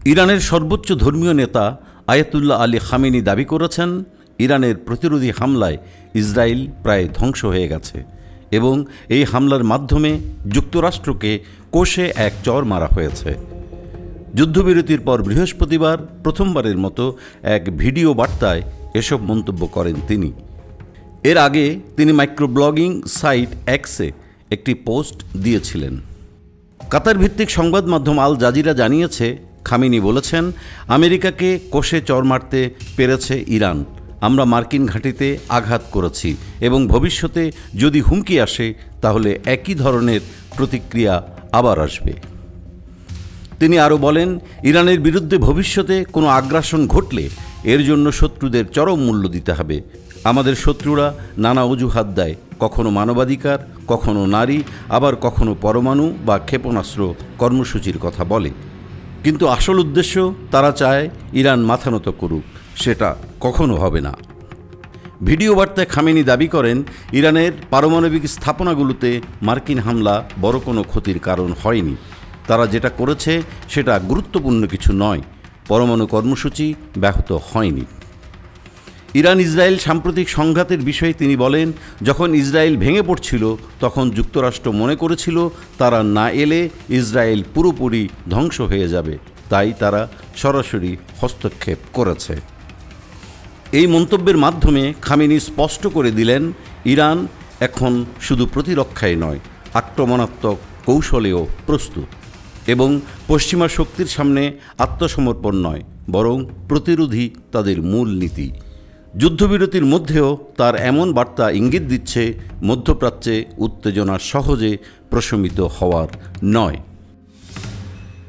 ইরানের সর্বোচ্চ ধর্মীয় নেতা আয়াতুল্লাহ আলী খামেনি দাবি করেছেন, ইরানের প্রতিরোধী হামলায় ইসরায়েল প্রায় ধ্বংস হয়ে গেছে এবং এই হামলার মাধ্যমে যুক্তরাষ্ট্রকে কষে এক চর মারা হয়েছে। যুদ্ধবিরতির পর বৃহস্পতিবার প্রথমবারের মতো এক ভিডিও বার্তায় এসব মন্তব্য করেন তিনি। এর আগে তিনি মাইক্রোব্লগিং সাইট এক্সে একটি পোস্ট দিয়েছিলেন। কাতার ভিত্তিক সংবাদ মাধ্যম আল জাজিরা জানিয়েছে, খামেনি বলেছেন, আমেরিকাকে কষে চর মারতে পেরেছে ইরান। আমরা মার্কিন ঘাঁটিতে আঘাত করেছি এবং ভবিষ্যতে যদি হুমকি আসে তাহলে একই ধরনের প্রতিক্রিয়া আবার আসবে। তিনি আরও বলেন, ইরানের বিরুদ্ধে ভবিষ্যতে কোনো আগ্রাসন ঘটলে এর জন্য শত্রুদের চরম মূল্য দিতে হবে। আমাদের শত্রুরা নানা অজুহাত দেয়, কখনো মানবাধিকার, কখনো নারী, আবার কখনো পরমাণু বা ক্ষেপণাস্ত্র কর্মসূচির কথা বলে। কিন্তু আসল উদ্দেশ্য তারা চায় ইরান মাথা নত করুক, সেটা কখনো হবে না। ভিডিও বার্তায় খামেনি দাবি করেন, ইরানের পারমাণবিক স্থাপনাগুলোতে মার্কিন হামলা বড় কোনো ক্ষতির কারণ হয়নি। তারা যেটা করেছে সেটা গুরুত্বপূর্ণ কিছু নয়। পরমাণু কর্মসূচি ব্যাহত হয়নি। ইরান ইসরায়েল সাম্প্রতিক সংঘাতের বিষয়ে তিনি বলেন, যখন ইসরায়েল ভেঙে পড়ছিল তখন যুক্তরাষ্ট্র মনে করেছিল তারা না এলে ইসরায়েল পুরোপুরি ধ্বংস হয়ে যাবে, তাই তারা সরাসরি হস্তক্ষেপ করেছে। এই মন্তব্যের মাধ্যমে খামেনি স্পষ্ট করে দিলেন, ইরান এখন শুধু প্রতিরক্ষায় নয়, আক্রমণাত্মক কৌশলেও প্রস্তুত এবং পশ্চিমা শক্তির সামনে আত্মসমর্পণ নয়, বরং প্রতিরোধী তাদের মূল নীতি। যুদ্ধবিরতির মধ্যেও তার এমন বার্তা ইঙ্গিত দিচ্ছে, মধ্যপ্রাচ্যে উত্তেজনা সহজে প্রশমিত হওয়ার নয়।